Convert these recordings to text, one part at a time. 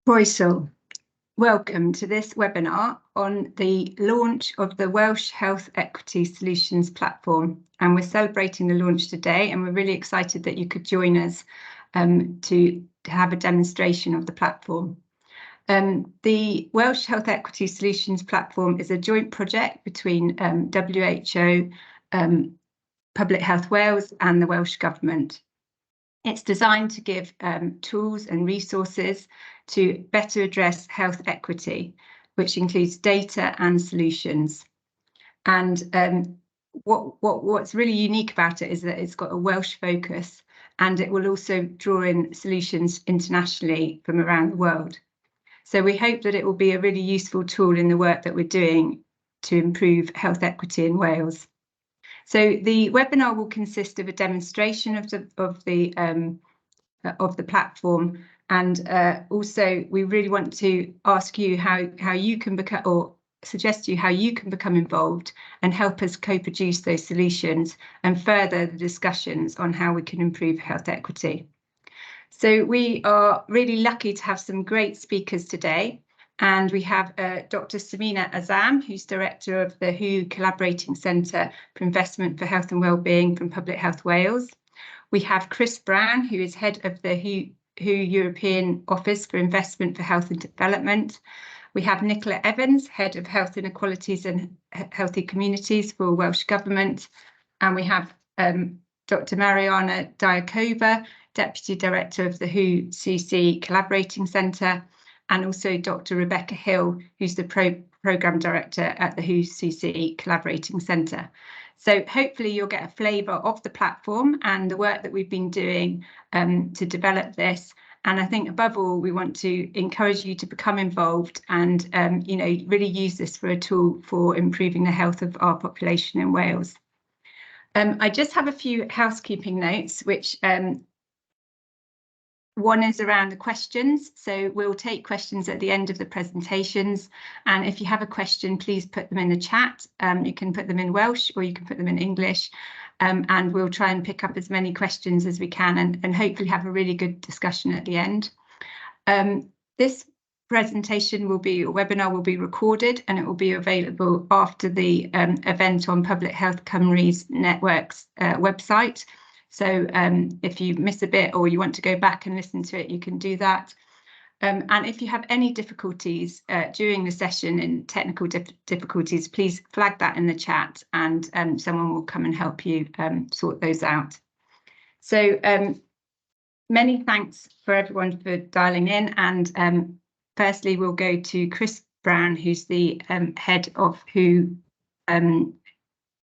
Croeso. Welcome to this webinar on the launch of the Welsh Health Equity Solutions platform. And we're celebrating the launch today, and we're really excited that you could join us to have a demonstration of the platform. The Welsh Health Equity Solutions platform is a joint project between WHO, Public Health Wales and the Welsh Government. It's designed to give tools and resources to better address health equity, which includes data and solutions. And what's really unique about it is that it's got a Welsh focus, and it will also draw in solutions internationally from around the world. So we hope that it will be a really useful tool in the work that we're doing to improve health equity in Wales. So the webinar will consist of a demonstration of the platform, and also we really want to ask you how you can become, or suggest to you how you can become involved and help us co-produce those solutions and further the discussions on how we can improve health equity. So we are really lucky to have some great speakers today. And we have Dr. Samina Azam, who's director of the WHO Collaborating Centre for Investment for Health and Wellbeing from Public Health Wales. We have Chris Brown, who is head of the WHO European Office for Investment for Health and Development. We have Nicola Evans, head of Health Inequalities and Healthy Communities for Welsh Government. And we have Dr. Mariana Diakova, Deputy Director of the WHO CC Collaborating Centre, and also Dr. Rebecca Hill, who's the Programme Director at the WHO CC Collaborating Centre. So hopefully you'll get a flavour of the platform and the work that we've been doing to develop this. And I think above all, we want to encourage you to become involved and really use this for a tool for improving the health of our population in Wales. I just have a few housekeeping notes, which one is around the questions. So we'll take questions at the end of the presentations. And if you have a question, please put them in the chat. You can put them in Welsh or you can put them in English. And we'll try and pick up as many questions as we can and hopefully have a really good discussion at the end. This presentation webinar will be recorded, and it will be available after the event on Public Health Cymru's Network's website. So if you miss a bit or you want to go back and listen to it, you can do that. And if you have any difficulties during the session and technical difficulties, please flag that in the chat, and someone will come and help you sort those out. So many thanks for everyone for dialing in. And firstly, we'll go to Chris Brown, who's the head of WHO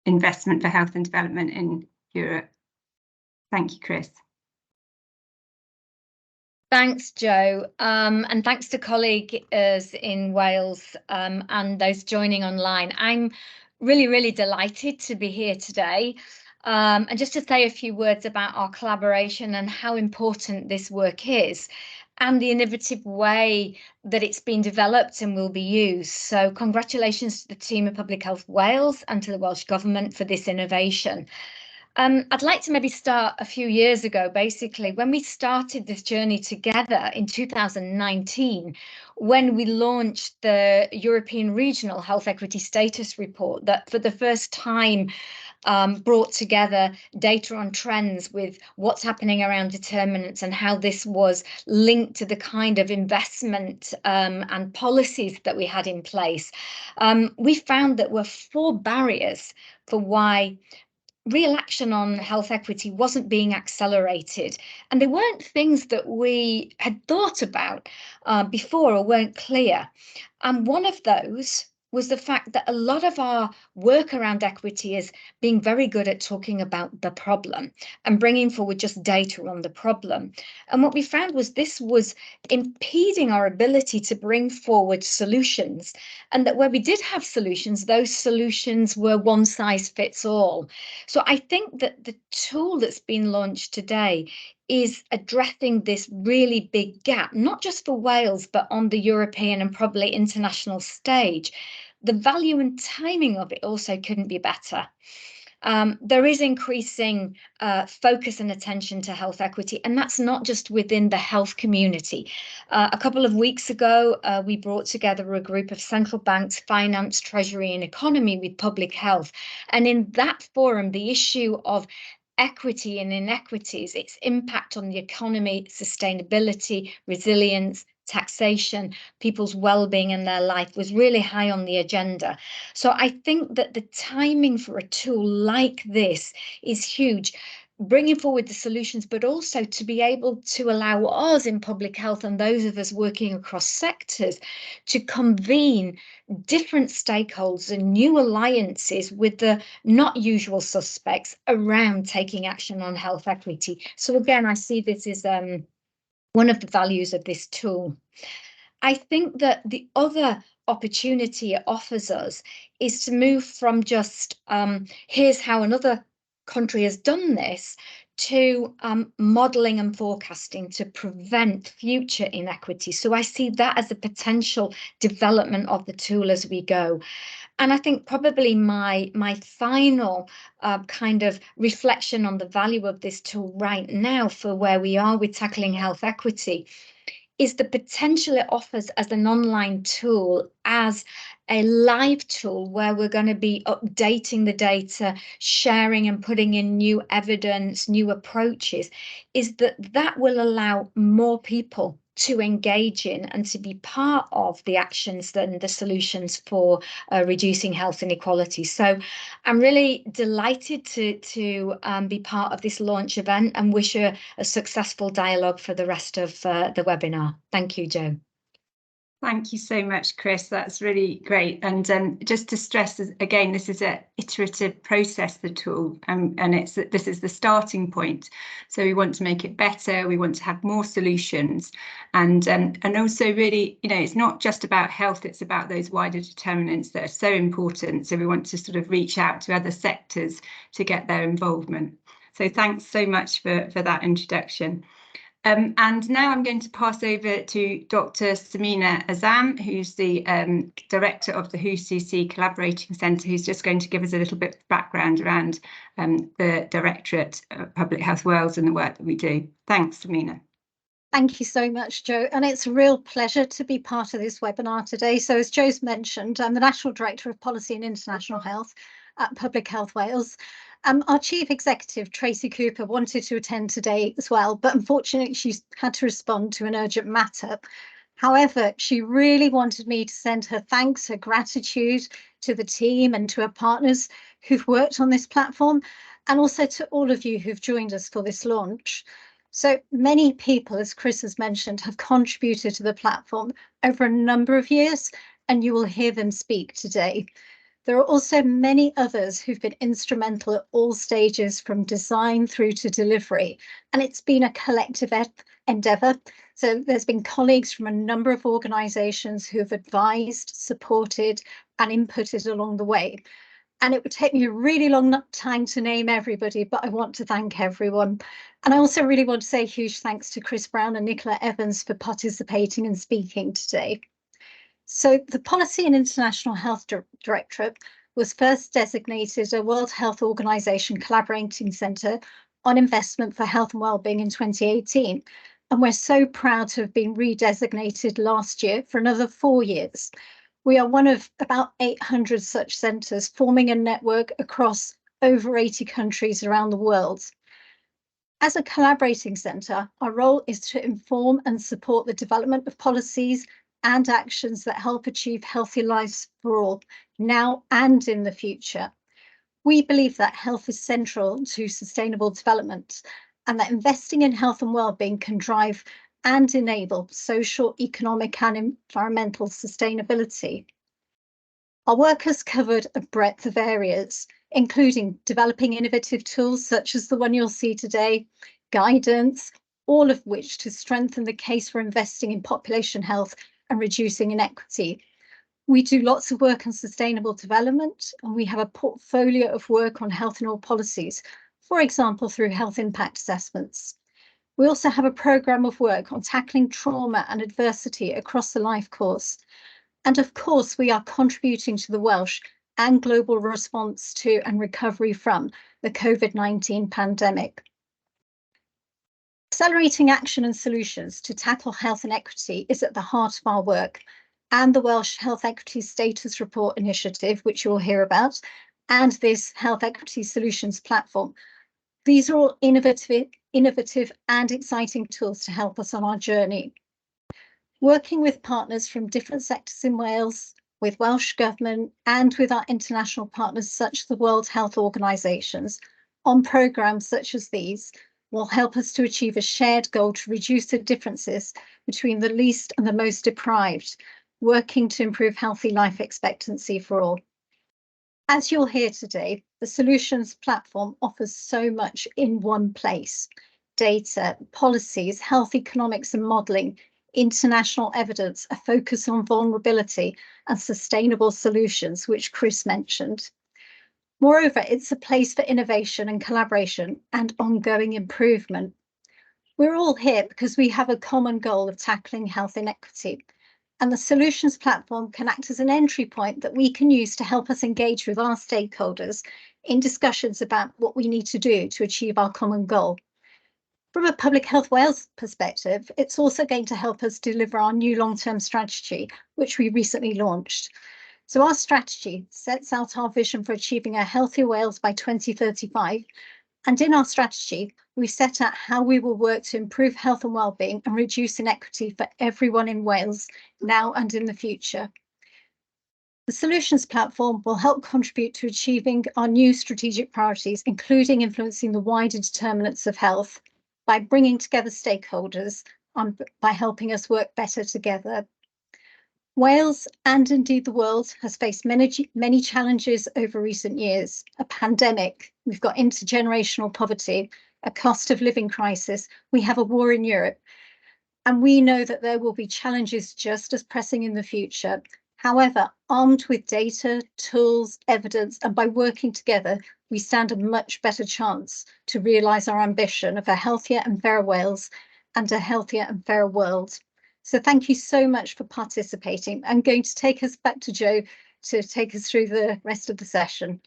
Investment for Health and Development in Europe. Thank you, Chris. Thanks, Jo, and thanks to colleagues in Wales and those joining online. I'm really delighted to be here today, and just to say a few words about our collaboration and how important this work is, and the innovative way that it's been developed and will be used. So congratulations to the team of Public Health Wales and to the Welsh Government for this innovation. I'd like to maybe start a few years ago, basically, when we started this journey together in 2019, when we launched the European Regional Health Equity Status Report that for the first time brought together data on trends with what's happening around determinants and how this was linked to the kind of investment and policies that we had in place. We found that there were 4 barriers for why real action on health equity wasn't being accelerated, and they weren't things that we had thought about before or weren't clear. And one of those was the fact that a lot of our work around equity is being very good at talking about the problem and bringing forward just data on the problem. And what we found was this was impeding our ability to bring forward solutions, and that where we did have solutions, those solutions were one size fits all. So I think that the tool that's been launched today is addressing this really big gap, not just for Wales, but on the European and probably international stage. The value and timing of it also couldn't be better. There is increasing focus and attention to health equity, and that's not just within the health community. A couple of weeks ago, we brought together a group of central banks, finance, treasury, and economy with public health. And in that forum, the issue of equity and inequities, its impact on the economy, sustainability, resilience, taxation, people's well-being and their life was really high on the agenda. So I think that the timing for a tool like this is huge, bringing forward the solutions, but also to be able to allow us in public health and those of us working across sectors to convene different stakeholders and new alliances with the not usual suspects around taking action on health equity. So again, I see this as one of the values of this tool. I think that the other opportunity it offers us is to move from just here's how another country has done this to modelling and forecasting to prevent future inequity. So I see that as a potential development of the tool as we go. And I think probably my final kind of reflection on the value of this tool right now for where we are with tackling health equity is the potential it offers as an online tool, as a live tool where we're going to be updating the data, sharing and putting in new evidence, new approaches, is that will allow more people to engage in and to be part of the actions and the solutions for reducing health inequality. So I'm really delighted to be part of this launch event and wish a successful dialogue for the rest of the webinar. Thank you, Jo. Thank you so much, Chris. That's really great. And just to stress again, this is an iterative process, the tool, and this is the starting point. So we want to make it better. We want to have more solutions, and also really, it's not just about health. It's about those wider determinants that are so important. So we want to sort of reach out to other sectors to get their involvement. So thanks so much for that introduction. And now I'm going to pass over to Dr. Samina Azam, who's the director of the WHOCC Collaborating Centre, who's just going to give us a little bit of background around the Directorate of Public Health Wales and the work that we do. Thanks, Samina. Thank you so much, Jo, and it's a real pleasure to be part of this webinar today. So as Jo's mentioned, I'm the National Director of Policy and International Health at Public Health Wales. Our Chief Executive, Tracy Cooper, wanted to attend today as well, but unfortunately she's had to respond to an urgent matter. However, she really wanted me to send her thanks, her gratitude to the team and to our partners who've worked on this platform, and also to all of you who've joined us for this launch. So many people, as Chris has mentioned, have contributed to the platform over a number of years, and you will hear them speak today. There are also many others who've been instrumental at all stages from design through to delivery, and it's been a collective endeavour. So there's been colleagues from a number of organisations who have advised, supported and inputted along the way. And it would take me a really long time to name everybody, but I want to thank everyone. And I also really want to say a huge thanks to Chris Brown and Nicola Evans for participating and speaking today. So the Policy and International Health Directorate was first designated a World Health Organization Collaborating Centre on Investment for Health and Wellbeing in 2018. And we're so proud to have been redesignated last year for another 4 years. We are one of about 800 such centres, forming a network across over 80 countries around the world. As a collaborating centre, our role is to inform and support the development of policies and actions that help achieve healthy lives for all, now and in the future. We believe that health is central to sustainable development, and that investing in health and wellbeing can drive and enable social, economic and environmental sustainability. Our work has covered a breadth of areas, including developing innovative tools such as the one you'll see today, guidance, all of which to strengthen the case for investing in population health and reducing inequity. We do lots of work on sustainable development, and we have a portfolio of work on health and all policies, for example, through health impact assessments. We also have a programme of work on tackling trauma and adversity across the life course. And of course, we are contributing to the Welsh and global response to and recovery from the COVID-19 pandemic. Accelerating action and solutions to tackle health inequity is at the heart of our work, and the Welsh Health Equity Status Report Initiative, which you'll hear about, and this Health Equity Solutions platform. These are all innovative and exciting tools to help us on our journey. Working with partners from different sectors in Wales, with Welsh Government and with our international partners such as the World Health Organisations on programmes such as these will help us to achieve a shared goal to reduce the differences between the least and the most deprived, working to improve healthy life expectancy for all. As you'll hear today, the Solutions platform offers so much in one place: data, policies, health economics and modelling, international evidence, a focus on vulnerability and sustainable solutions, which Chris mentioned. Moreover, it's a place for innovation and collaboration and ongoing improvement. We're all here because we have a common goal of tackling health inequity, and the Solutions platform can act as an entry point that we can use to help us engage with our stakeholders in discussions about what we need to do to achieve our common goal. From a Public Health Wales perspective, it's also going to help us deliver our new long-term strategy, which we recently launched. So our strategy sets out our vision for achieving a healthier Wales by 2035. And in our strategy, we set out how we will work to improve health and wellbeing and reduce inequity for everyone in Wales now and in the future. The Solutions platform will help contribute to achieving our new strategic priorities, including influencing the wider determinants of health by bringing together stakeholders and by helping us work better together. Wales, and indeed the world, has faced many challenges over recent years. A pandemic, we've got intergenerational poverty, a cost of living crisis, we have a war in Europe, and we know that there will be challenges just as pressing in the future. However, armed with data, tools, evidence, and by working together, we stand a much better chance to realise our ambition of a healthier and fairer Wales and a healthier and fairer world. So thank you so much for participating. I'm going to take us back to Jo to take us through the rest of the session.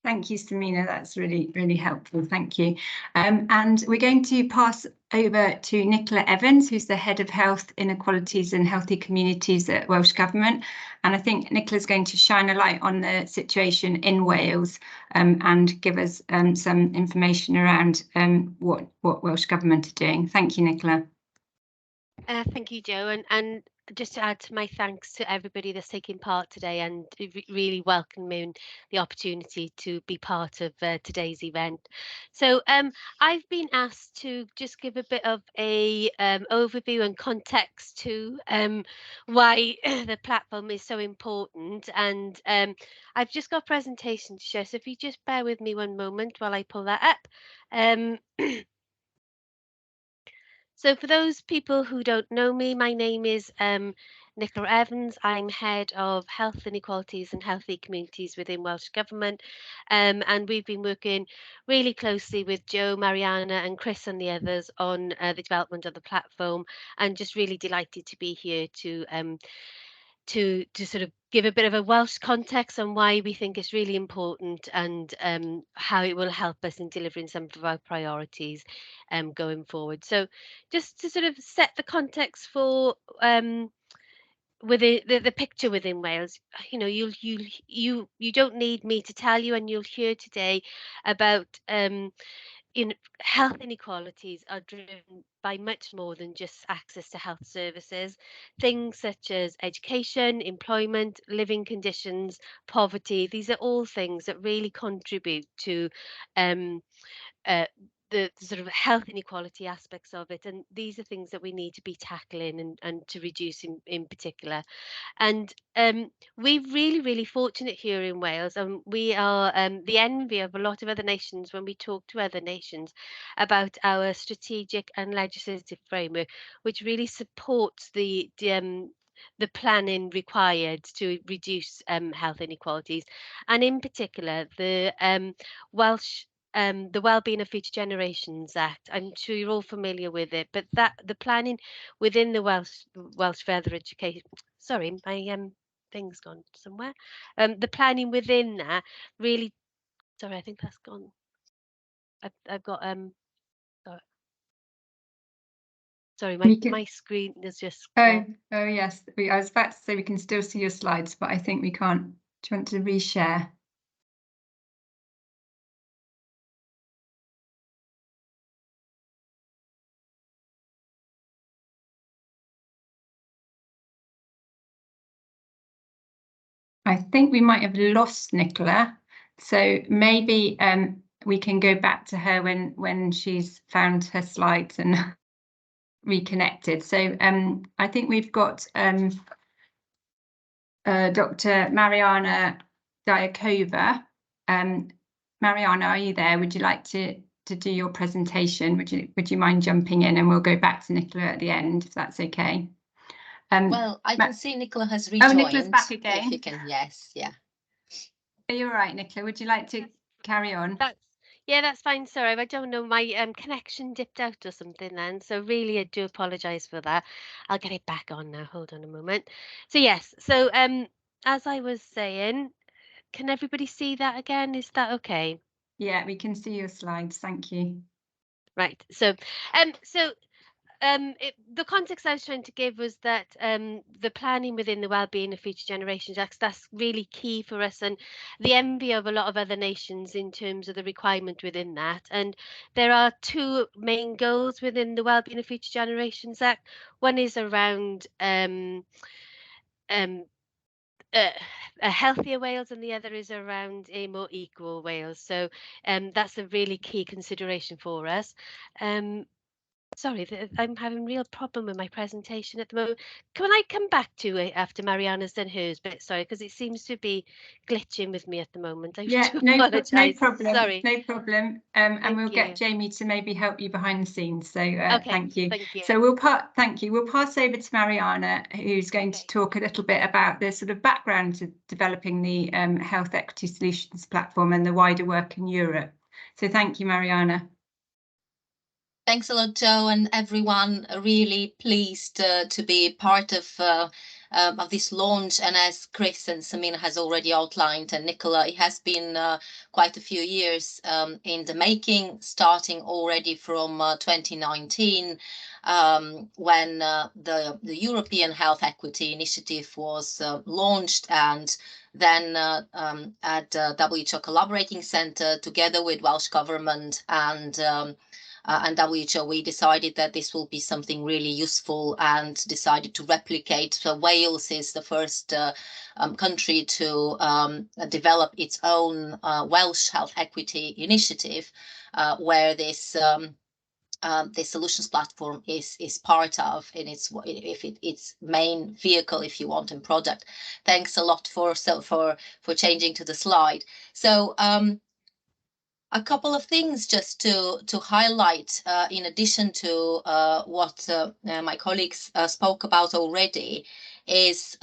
Thank you, Samina. That's really, really helpful. Thank you. And we're going to pass over to Nicola Evans, who's the Head of Health Inequalities and Healthy Communities at Welsh Government. And I think Nicola's going to shine a light on the situation in Wales and give us some information around what Welsh Government are doing. Thank you, Nicola. Thank you, Jo, and just to add to my thanks to everybody that's taking part today and really welcoming the opportunity to be part of today's event. So I've been asked to just give a bit of a overview and context to why the platform is so important, and I've just got a presentation to share, so if you just bear with me one moment while I pull that up. So for those people who don't know me, my name is Nicola Evans. I'm Head of Health Inequalities and Healthy Communities within Welsh Government. And we've been working really closely with Jo, Mariana and Chris and the others on the development of the platform, and just really delighted to be here to sort of give a bit of a Welsh context on why we think it's really important, and how it will help us in delivering some of our priorities going forward. So just to sort of set the context for within the picture within Wales, you know, you don't need me to tell you, and you'll hear today about health inequalities are driven by much more than just access to health services. Things such as education, employment, living conditions, poverty, these are all things that really contribute to the sort of health inequality aspects of it. And these are things that we need to be tackling and to reduce in particular. And we're really, really fortunate here in Wales, and we are the envy of a lot of other nations when we talk to other nations about our strategic and legislative framework, which really supports the planning required to reduce health inequalities, and in particular the Welsh the Wellbeing of Future Generations Act. I'm sure you're all familiar with it, but that the planning within the Welsh Further Education. Sorry, my thing's gone somewhere. The planning within that really. Sorry, I think that's gone. I've got uh, sorry, my screen is just. Oh yes. I was about to say we can still see your slides, but I think we can't. Do you want to reshare? I think we might have lost Nicola, so maybe we can go back to her when she's found her slides and reconnected. So I think we've got Dr. Mariana Diakova. Mariana, are you there? Would you like to do your presentation? Would you mind jumping in, and we'll go back to Nicola at the end, if that's okay. Well, I can see Nicola has rejoined. Oh, Nicola's back again. If you can, yes, yeah. Are you all right, Nicola? Would you like to carry on? That's fine. Sorry, I don't know, my connection dipped out or something then. So really, I do apologise for that. I'll get it back on now. Hold on a moment. So yes, so as I was saying, can everybody see that again? Is that okay? Yeah, we can see your slides. Thank you. Right. So the context I was trying to give was that the planning within the Wellbeing of Future Generations Act, that's really key for us, and the envy of a lot of other nations in terms of the requirement within that. And there are two main goals within the Wellbeing of Future Generations Act. One is around a healthier Wales, and the other is around a more equal Wales. So that's a really key consideration for us. Sorry, I'm having a real problem with my presentation at the moment. Can I come back to it after Mariana's done hers? But sorry, because it seems to be glitching with me at the moment. I Yeah, do no apologise. problem. Sorry. No problem. And Thank we'll you. get Jamie to maybe help you behind the scenes. So Okay, thank you. thank you. So thank you. We'll pass over to Mariana, who's going to talk a little bit about the sort of background to developing the Health Equity Solutions platform and the wider work in Europe. So thank you, Mariana. Thanks a lot, Joe, and everyone. Really pleased to be part of this launch. And as Chris and Samina has already outlined, and Nicola, it has been quite a few years in the making, starting already from 2019, when the European Health Equity Initiative was launched, and then at WHO Collaborating Centre, together with Welsh Government and WHO, we decided that this will be something really useful and decided to replicate. So Wales is the first country to develop its own Welsh Health Equity Initiative, where this solutions platform is part of, and its main vehicle, if you want, and product. Thanks a lot for changing to the slide. So a couple of things just to highlight, in addition to what my colleagues spoke about already, is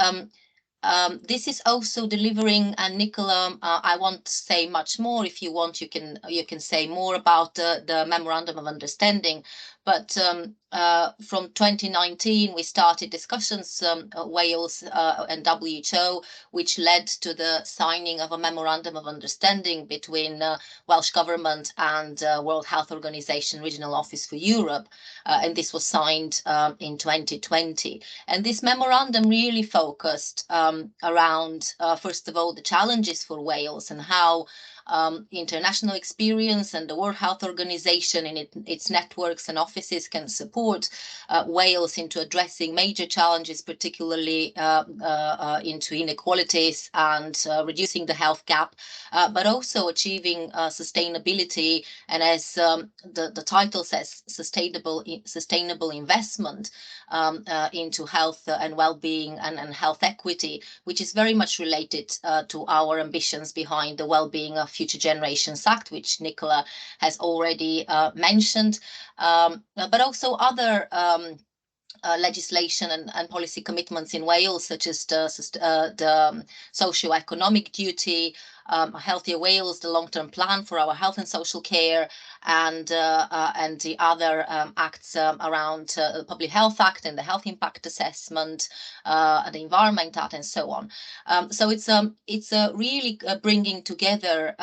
this is also delivering, and Nicola, I won't say much more. If you want, you can say more about the memorandum of understanding. But from 2019, we started discussions, Wales and WHO, which led to the signing of a memorandum of understanding between Welsh Government and World Health Organization Regional Office for Europe. And this was signed in 2020. And this memorandum really focused around, first of all, the challenges for Wales and how international experience and the World Health Organization in its networks and offices can support Wales into addressing major challenges, particularly into inequalities and reducing the health gap, but also achieving sustainability, and as the title says, sustainable investment into health and well-being and health equity, which is very much related to our ambitions behind the Wellbeing of Future Generations Act, which Nicola has already mentioned, but also other legislation and policy commitments in Wales, such as the socio-economic duty, Healthier Wales, the long-term plan for our health and social care, and the other acts around the Public Health Act and the Health Impact Assessment, the Environment Act, and so on. So it's really bringing together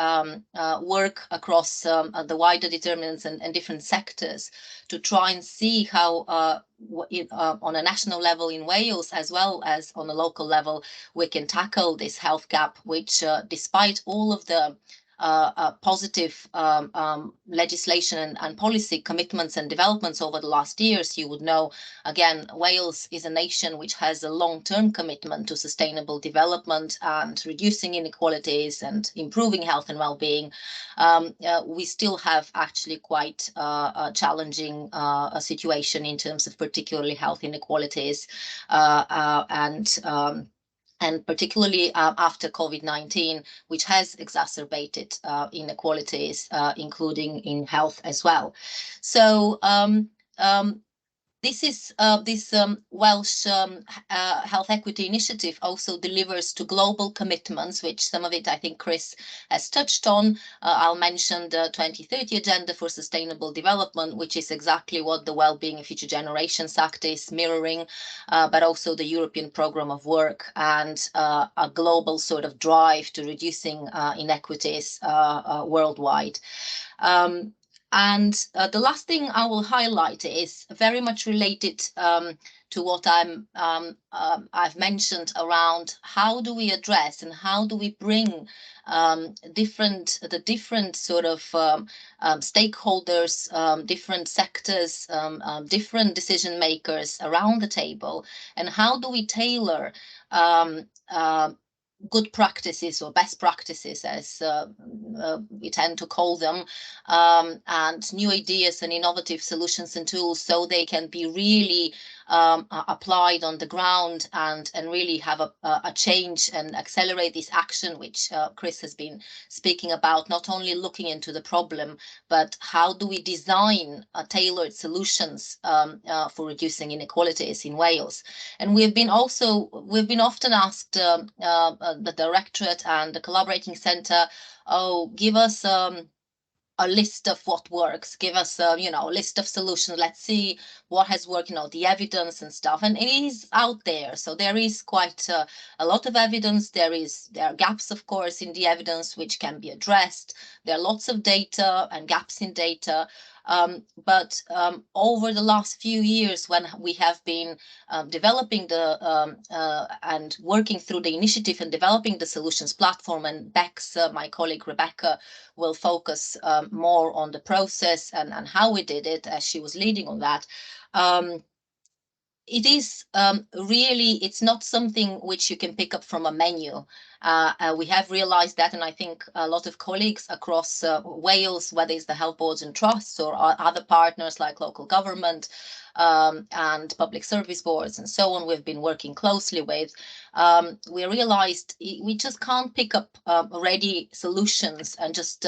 work across the wider determinants and different sectors to try and see how on a national level in Wales, as well as on a local level, we can tackle this health gap, which despite all of the positive legislation and policy commitments and developments over the last years, you would know, again, Wales is a nation which has a long-term commitment to sustainable development and reducing inequalities and improving health and well-being. We still have actually quite a challenging situation in terms of particularly health inequalities and particularly after COVID-19, which has exacerbated inequalities, including in health as well. So this Welsh Health Equity Initiative also delivers to global commitments, which some of it I think Chris has touched on. I'll mention the 2030 Agenda for Sustainable Development, which is exactly what the Wellbeing of Future Generations Act is mirroring, but also the European Programme of Work and a global sort of drive to reducing inequities worldwide. And the last thing I will highlight is very much related to what I've mentioned around how do we address and how do we bring the different sort of stakeholders, different sectors, different decision makers around the table, and how do we tailor good practices or best practices, as we tend to call them, and new ideas and innovative solutions and tools so they can be really applied on the ground and really have a change and accelerate this action, which Chris has been speaking about, not only looking into the problem, but how do we design tailored solutions for reducing inequalities in Wales. And we've been often asked, the Directorate and the Collaborating Centre, give us a list of what works, give us a list of solutions, let's see what has worked, the evidence and stuff, and it is out there. So there is quite a lot of evidence. There are gaps, of course, in the evidence which can be addressed. There are lots of data and gaps in data. But over the last few years, when we have been developing and working through the initiative and developing the solutions platform, and Bex, my colleague Rebecca, will focus more on the process and how we did it, as she was leading on that. It is really, it's not something which you can pick up from a menu. We have realized that, and I think a lot of colleagues across Wales, whether it's the health boards and trusts or other partners like local government and public service boards and so on, we've been working closely with, we realized we just can't pick up ready solutions and just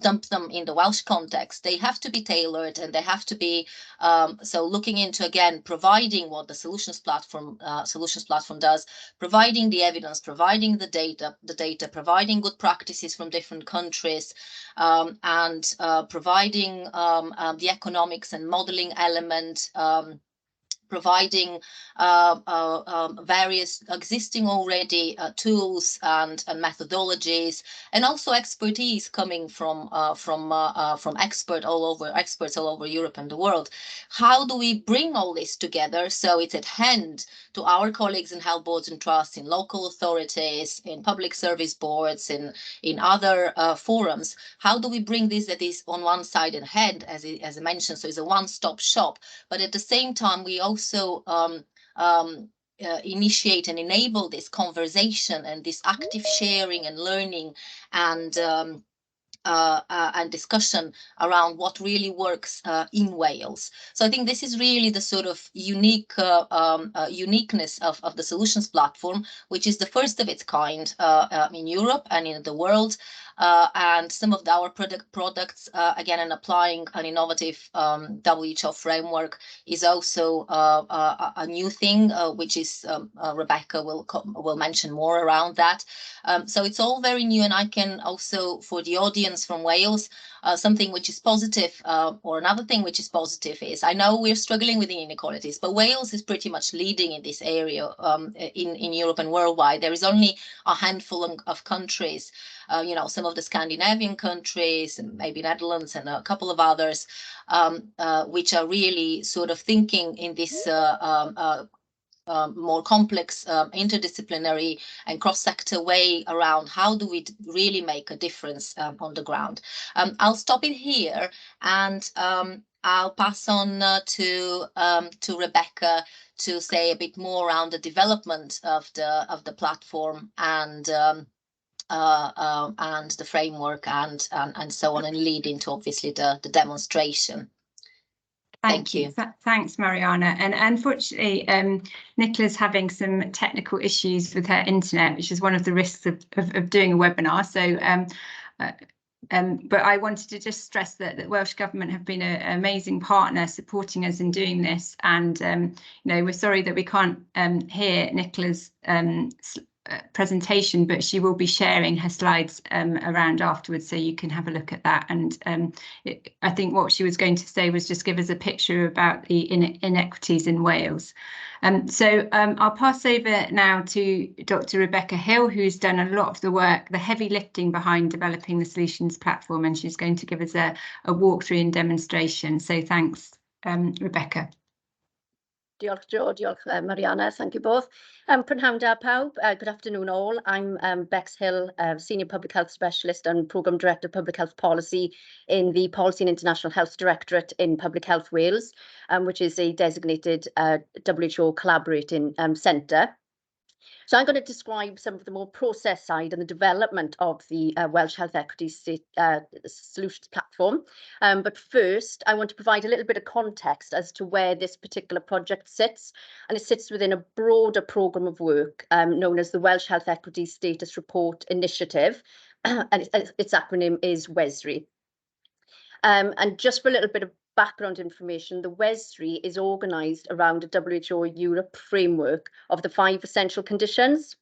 dump them in the Welsh context. They have to be tailored, and they have to be so looking into, again, providing what the solutions platform does, providing the evidence, providing the data, providing good practices from different countries, and providing the economics and modeling element, providing various existing already tools and methodologies, and also expertise coming from experts all over Europe and the world. How do we bring all this together so it's at hand to our colleagues in health boards and trusts, in local authorities, in public service boards, in other forums? How do we bring this that is on one side and hand, as I mentioned, so it's a one-stop shop, but at the same time we also initiate and enable this conversation and this active sharing and learning and discussion around what really works in Wales. So I think this is really the sort of uniqueness of the solutions platform, which is the first of its kind in Europe and in the world. and some of our products, again, and applying an innovative WHO framework is also a new thing, which is Rebecca will mention more around that. So it's all very new, and I can also, for the audience from Wales, something which is positive, or another thing which is positive is, I know we're struggling with the inequalities, but Wales is pretty much leading in this area in Europe and worldwide. There is only a handful of countries, you know, some of the Scandinavian countries, and maybe Netherlands and a couple of others, which are really sort of thinking in this more complex, interdisciplinary and cross-sector way around how do we really make a difference on the ground. I'll stop it here, and I'll pass on to Rebecca to say a bit more around the development of the platform and the framework and so on, and lead into obviously the demonstration. Thank you. Thanks, Mariana. And unfortunately, Nicola's having some technical issues with her internet, which is one of the risks of doing a webinar. So, but I wanted to just stress that the Welsh Government have been an amazing partner supporting us in doing this. And, you know, we're sorry that we can't hear Nicola's presentation, but she will be sharing her slides around afterwards, so you can have a look at that. And I think what she was going to say was just give us a picture about the inequities in Wales. So I'll pass over now to Dr. Rebecca Hill, who's done a lot of the work, the heavy lifting behind developing the solutions platform, and she's going to give us a walkthrough and demonstration. So thanks, Rebecca. Diolch Jo, diolch Mariana, thank you both. Prynhawn da pawb, good afternoon all. I'm Bex Hill, Senior Public Health Specialist and Programme Director of Public Health Policy in the Policy and International Health Directorate in Public Health Wales, which is a designated WHO collaborating centre. So I'm going to describe some of the more process side and the development of the Welsh Health Equities Solutions platform. But first, I want to provide a little bit of context as to where this particular project sits. And it sits within a broader programme of work known as the Welsh Health Equities Status Report Initiative. And its acronym is WESRI. And just for a little bit of background information, the WESRI is organised around a WHO Europe framework of the 5 essential conditions.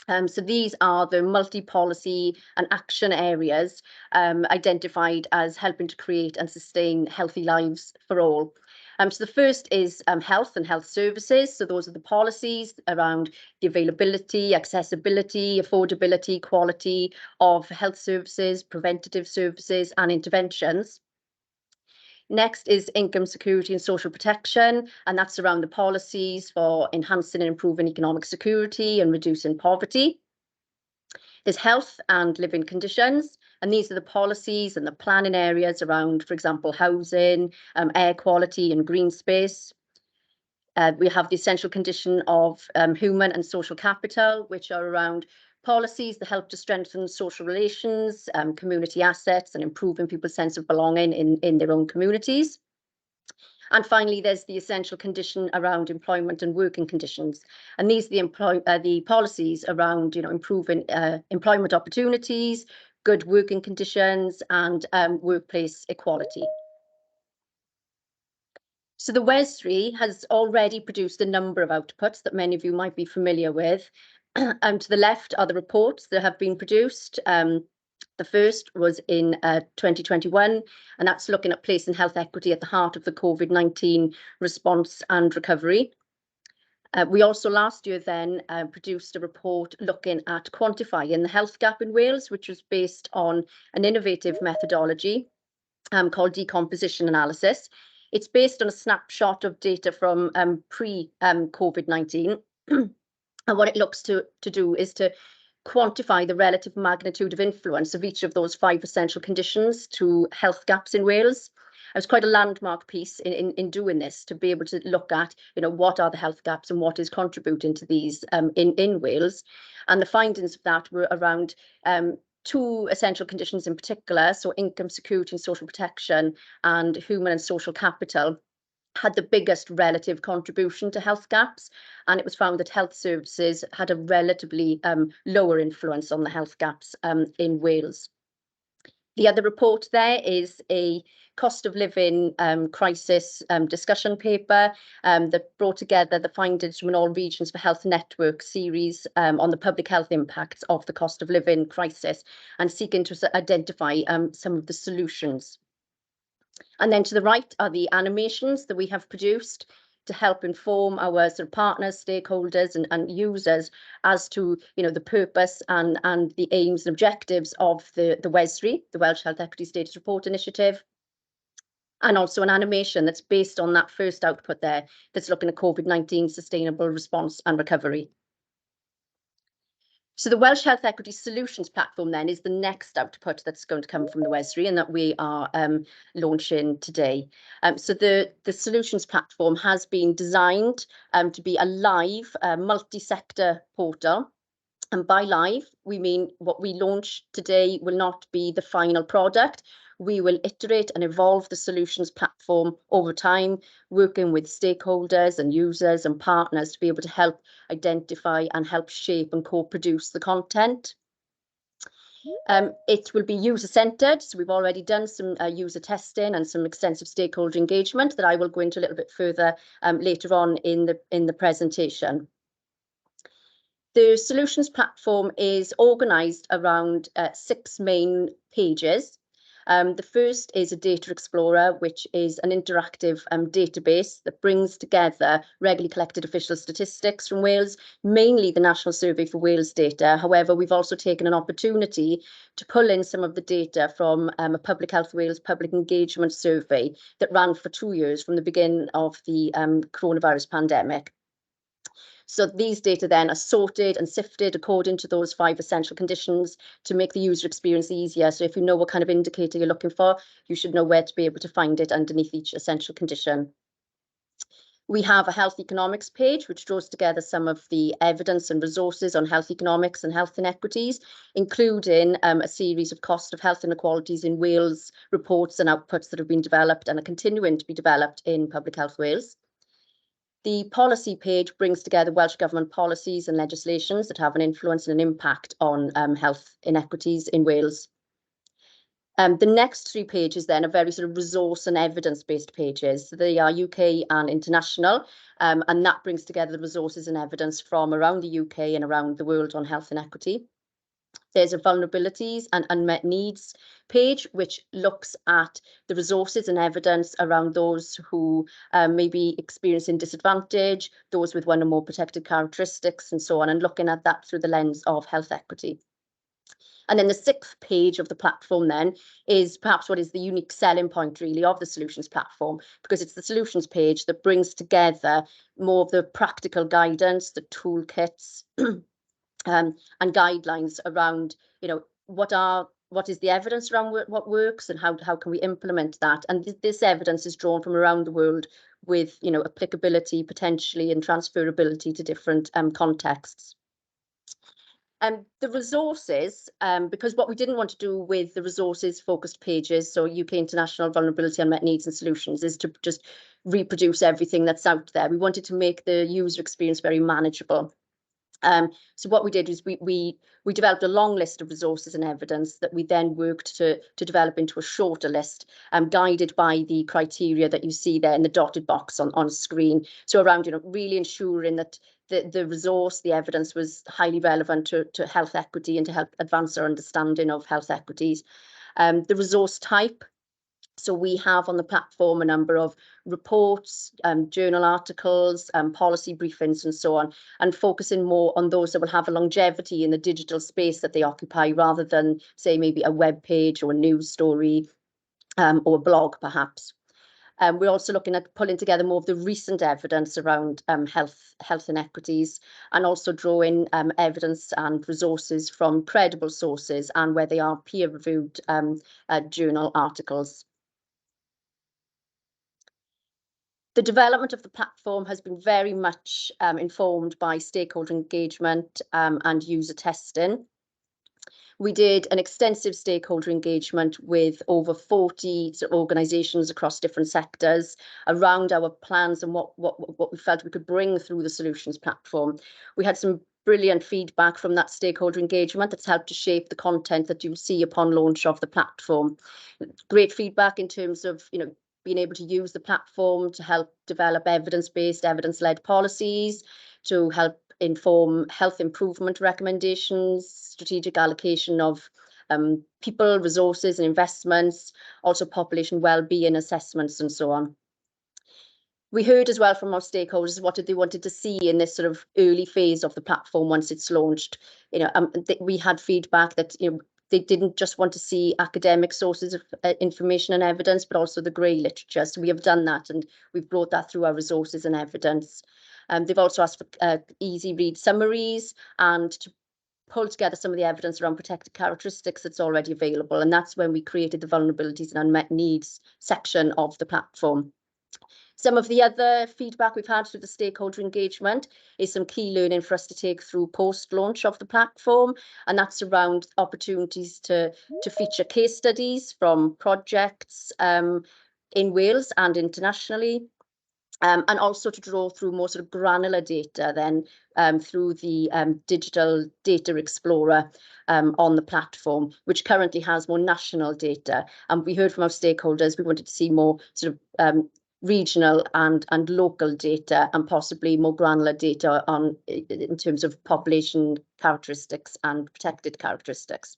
So these are the multi-policy and action areas identified as helping to create and sustain healthy lives for all. So the first is health and health services. So those are the policies around the availability, accessibility, affordability, quality of health services, preventative services and interventions. Next is income security and social protection, and that's around the policies for enhancing and improving economic security and reducing poverty. There's health and living conditions, and these are the policies and the planning areas around, for example, housing, air quality and green space. We have the essential condition of human and social capital, which are around policies that help to strengthen social relations, community assets, and improving people's sense of belonging in their own communities. And finally, there's the essential condition around employment and working conditions. And these are the policies around, you know, improving employment opportunities, good working conditions, and workplace equality. So the WESRI has already produced a number of outputs that many of you might be familiar with. And to the left are the reports that have been produced. The first was in 2021, and that's looking at placing health equity at the heart of the COVID-19 response and recovery. We also last year then produced a report looking at quantifying the health gap in Wales, which was based on an innovative methodology called decomposition analysis. It's based on a snapshot of data from pre-COVID-19. And what it looks to do is to quantify the relative magnitude of influence of each of those 5 essential conditions to health gaps in Wales. It was quite a landmark piece in doing this, to be able to look at, you know, what are the health gaps and what is contributing to these in Wales. And the findings of that were around 2 essential conditions in particular, so income security and social protection and human and social capital, had the biggest relative contribution to health gaps, and it was found that health services had a relatively lower influence on the health gaps in Wales. The other report there is a cost of living crisis discussion paper that brought together the findings from an All Regions for Health Network series on the public health impacts of the cost of living crisis and seeking to identify some of the solutions. And then to the right are the animations that we have produced to help inform our sort of partners, stakeholders and users as to the purpose and the aims and objectives of the WESRI, the Welsh Health Equity Status Report Initiative, and also an animation that's based on that first output there that's looking at COVID-19 sustainable response and recovery. So the Welsh Health Equity Solutions platform then is the next output that's going to come from the WESRI and that we are launching today. So the Solutions platform has been designed to be a live multi-sector portal. And by live, we mean what we launch today will not be the final product. We will iterate and evolve the solutions platform over time, working with stakeholders and users and partners to be able to help identify and help shape and co-produce the content. It will be user-centered, so we've already done some user testing and some extensive stakeholder engagement that I will go into a little bit further later on in the presentation. The solutions platform is organised around 6 main pages. The first is a data explorer, which is an interactive database that brings together regularly collected official statistics from Wales, mainly the National Survey for Wales data. However, we've also taken an opportunity to pull in some of the data from a Public Health Wales public engagement survey that ran for 2 years from the beginning of the coronavirus pandemic. So these data then are sorted and sifted according to those 5 essential conditions to make the user experience easier. So if you know what kind of indicator you're looking for, you should know where to be able to find it underneath each essential condition. We have a health economics page, which draws together some of the evidence and resources on health economics and health inequities, including a series of cost of health inequalities in Wales reports and outputs that have been developed and are continuing to be developed in Public Health Wales. The policy page brings together Welsh Government policies and legislations that have an influence and an impact on health inequities in Wales. The next 3 pages then are very sort of resource and evidence-based pages. So they are UK and international, and that brings together the resources and evidence from around the UK and around the world on health inequity. There's a vulnerabilities and unmet needs page, which looks at the resources and evidence around those who may be experiencing disadvantage, those with one or more protected characteristics and so on, and looking at that through the lens of health equity. And then the 6th page of the platform then is perhaps what is the unique selling point really of the solutions platform, because it's the solutions page that brings together more of the practical guidance, the toolkits, and guidelines around, what is the evidence around what works and how can we implement that. And this evidence is drawn from around the world with, applicability potentially and transferability to different contexts. The resources, because what we didn't want to do with the resources focused pages, so UK International Vulnerability, Unmet Needs and Solutions, is to just reproduce everything that's out there. We wanted to make the user experience very manageable. So what we did is we developed a long list of resources and evidence that we then worked to develop into a shorter list, guided by the criteria that you see there in the dotted box on screen. So around, really ensuring that the resource, the evidence was highly relevant to health equity and to help advance our understanding of health equities. The resource type. So we have on the platform a number of reports, journal articles, policy briefings and so on, and focusing more on those that will have a longevity in the digital space that they occupy, rather than, say, maybe a web page or a news story or a blog, perhaps. We're also looking at pulling together more of the recent evidence around health inequities, and also drawing evidence and resources from credible sources and where they are peer-reviewed journal articles. The development of the platform has been very much informed by stakeholder engagement and user testing. We did an extensive stakeholder engagement with over 40 organisations across different sectors around our plans and what we felt we could bring through the solutions platform. We had some brilliant feedback from that stakeholder engagement that's helped to shape the content that you'll see upon launch of the platform. Great feedback in terms of, being able to use the platform to help develop evidence-based, evidence-led policies, to help inform health improvement recommendations, strategic allocation of people, resources and investments, also population well-being assessments and so on. We heard as well from our stakeholders what did they wanted to see in this sort of early phase of the platform once it's launched. We had feedback that they didn't just want to see academic sources of information and evidence, but also the grey literature. So we have done that, and we've brought that through our resources and evidence. They've also asked for easy read summaries and to pull together some of the evidence around protected characteristics that's already available. And that's when we created the vulnerabilities and unmet needs section of the platform. Some of the other feedback we've had through the stakeholder engagement is some key learning for us to take through post-launch of the platform, and that's around opportunities to feature case studies from projects in Wales and internationally, and also to draw through more sort of granular data then through the digital data explorer on the platform, which currently has more national data. And we heard from our stakeholders we wanted to see more sort of regional and local data, and possibly more granular data on in terms of population characteristics and protected characteristics.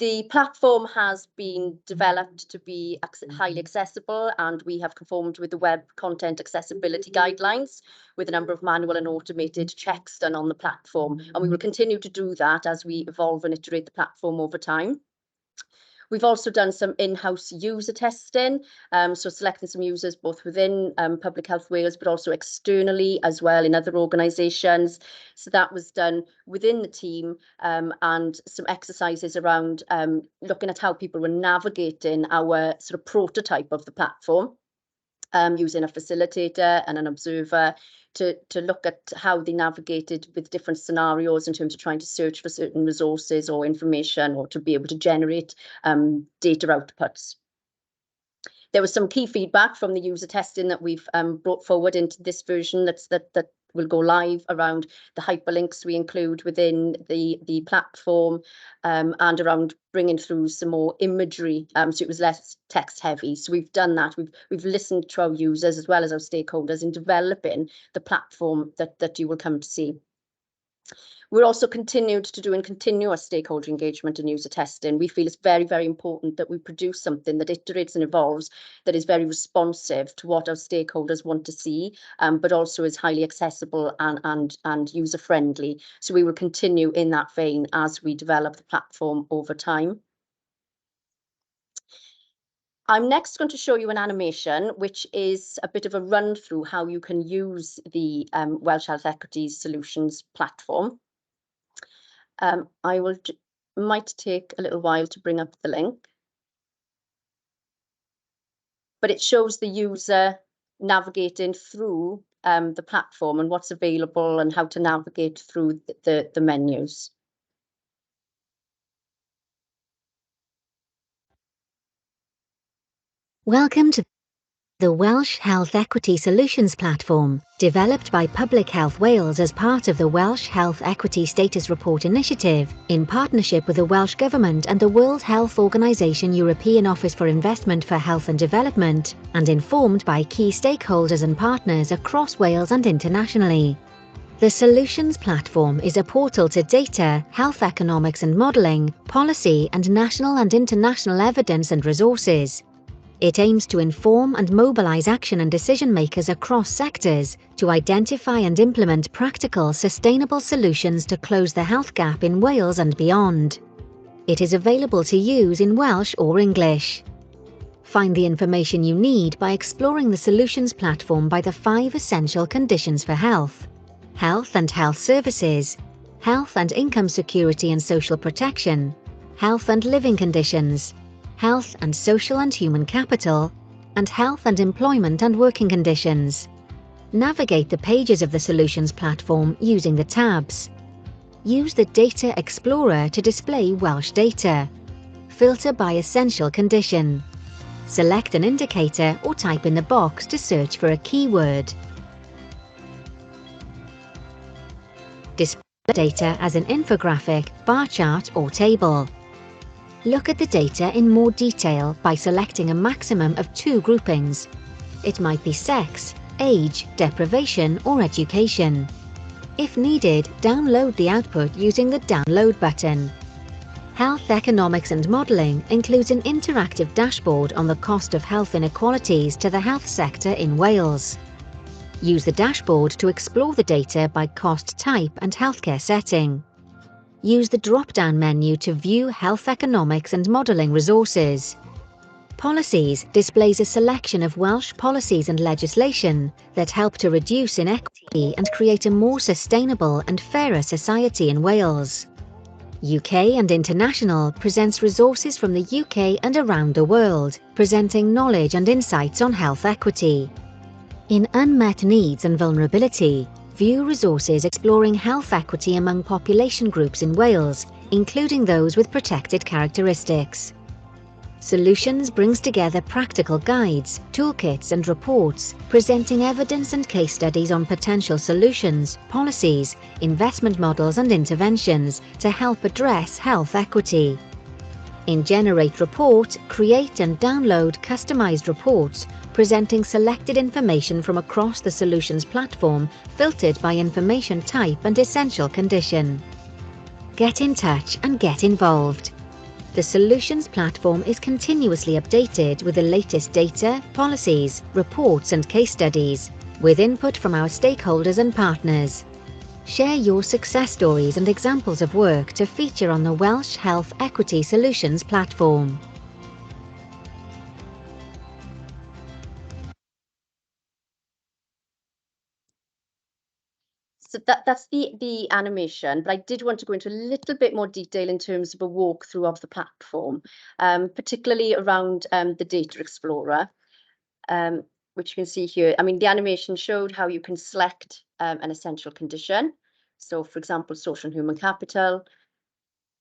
The platform has been developed to be highly accessible, and we have conformed with the Web Content Accessibility Guidelines with a number of manual and automated checks done on the platform. And we will continue to do that as we evolve and iterate the platform over time. We've also done some in-house user testing, so selecting some users both within Public Health Wales, but also externally as well in other organisations. So that was done within the team, and some exercises around looking at how people were navigating our sort of prototype of the platform, using a facilitator and an observer to look at how they navigated with different scenarios in terms of trying to search for certain resources or information, or to be able to generate data outputs. There was some key feedback from the user testing that we've brought forward into this version that will go live around the hyperlinks we include within the platform, and around bringing through some more imagery, so it was less text heavy. So we've done that. We've listened to our users as well as our stakeholders in developing the platform that you will come to see. We're also continued to do continuous stakeholder engagement and user testing. We feel it's very, very important that we produce something that iterates and evolves, that is very responsive to what our stakeholders want to see, but also is highly accessible and user friendly. So we will continue in that vein as we develop the platform over time. I'm next going to show you an animation, which is a bit of a run through how you can use the Welsh Health Equities Solutions platform. Might take a little while to bring up the link, but it shows the user navigating through the platform and what's available and how to navigate through the menus. Welcome to the Welsh Health Equity Solutions platform, developed by Public Health Wales as part of the Welsh Health Equity Status Report Initiative, in partnership with the Welsh Government and the World Health Organization European Office for Investment for Health and Development, and informed by key stakeholders and partners across Wales and internationally. The Solutions platform is a portal to data, health economics and modelling, policy and national and international evidence and resources. It aims to inform and mobilise action and decision makers across sectors to identify and implement practical, sustainable solutions to close the health gap in Wales and beyond. It is available to use in Welsh or English. Find the information you need by exploring the Solutions platform by the 5 essential conditions for health: health and health services, health and income security and social protection, health and living conditions, health and social and human capital, and health and employment and working conditions. Navigate the pages of the Solutions platform using the tabs. Use the Data Explorer to display Welsh data. Filter by essential condition. Select an indicator or type in the box to search for a keyword. Display the data as an infographic, bar chart or table. Look at the data in more detail by selecting a maximum of 2 groupings. It might be sex, age, deprivation or education. If needed, download the output using the Download button. Health Economics and Modelling includes an interactive dashboard on the cost of health inequalities to the health sector in Wales. Use the dashboard to explore the data by cost type and healthcare setting. Use the drop-down menu to view health economics and modelling resources. Policies displays a selection of Welsh policies and legislation that help to reduce inequity and create a more sustainable and fairer society in Wales. UK and International presents resources from the UK and around the world, presenting knowledge and insights on health equity. In Unmet Needs and Vulnerability, view resources exploring health equity among population groups in Wales, including those with protected characteristics. Solutions brings together practical guides, toolkits and reports, presenting evidence and case studies on potential solutions, policies, investment models and interventions to help address health equity. In Generate Report, create and download customized reports, presenting selected information from across the Solutions platform, filtered by information type and essential condition. Get in touch and get involved. The Solutions platform is continuously updated with the latest data, policies, reports and case studies, with input from our stakeholders and partners. Share your success stories and examples of work to feature on the Welsh Health Equity Solutions platform. So that's the animation, but I did want to go into a little bit more detail in terms of a walkthrough of the platform, particularly around the Data Explorer, which you can see here. I mean, the animation showed how you can select an essential condition. So, for example, social and human capital,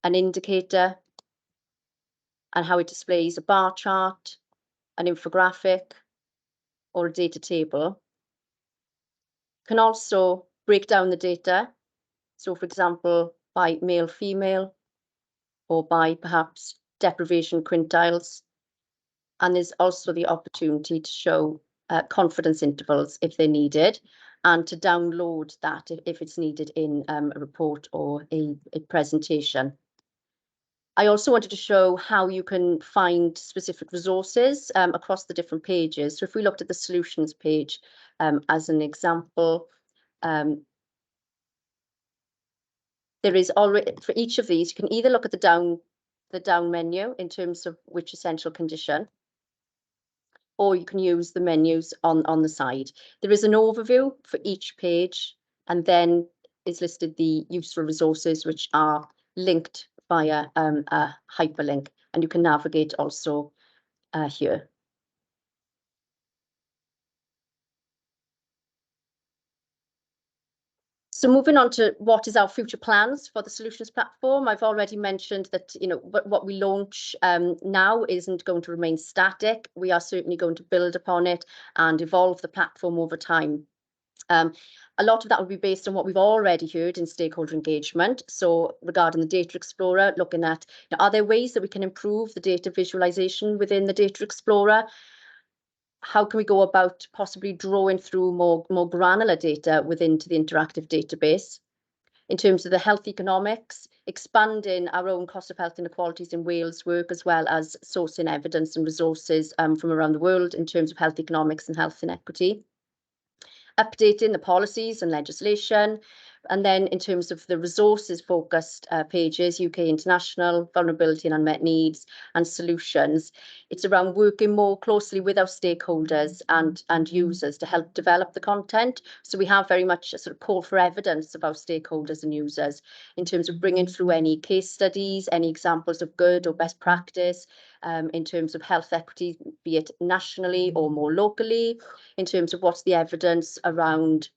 an indicator, and how it displays a bar chart, an infographic, or a data table. Can also break down the data. So, for example, by male, female, or by perhaps deprivation quintiles. And there's also the opportunity to show confidence intervals if they're needed, and to download that if it's needed in a report or a presentation. I also wanted to show how you can find specific resources across the different pages. So if we looked at the solutions page as an example, there is already, for each of these, you can either look at the down menu in terms of which essential condition, or you can use the menus on the side. There is an overview for each page, and then is listed the useful resources which are linked via a hyperlink, and you can navigate also here. So moving on to what is our future plans for the Solutions platform, I've already mentioned that what we launch now isn't going to remain static. We are certainly going to build upon it and evolve the platform over time. A lot of that will be based on what we've already heard in stakeholder engagement. So regarding the Data Explorer, looking at are there ways that we can improve the data visualization within the Data Explorer? How can we go about possibly drawing through more granular data within to the interactive database? In terms of the health economics, expanding our own cost of health inequalities in Wales work, as well as sourcing evidence and resources from around the world in terms of health economics and health inequity. Updating the policies and legislation. And then in terms of the resources focused pages, UK International, Vulnerability and Unmet Needs and Solutions, it's around working more closely with our stakeholders and users to help develop the content. So we have very much a sort of call for evidence of our stakeholders and users in terms of bringing through any case studies, any examples of good or best practice in terms of health equity, be it nationally or more locally, in terms of what's the evidence around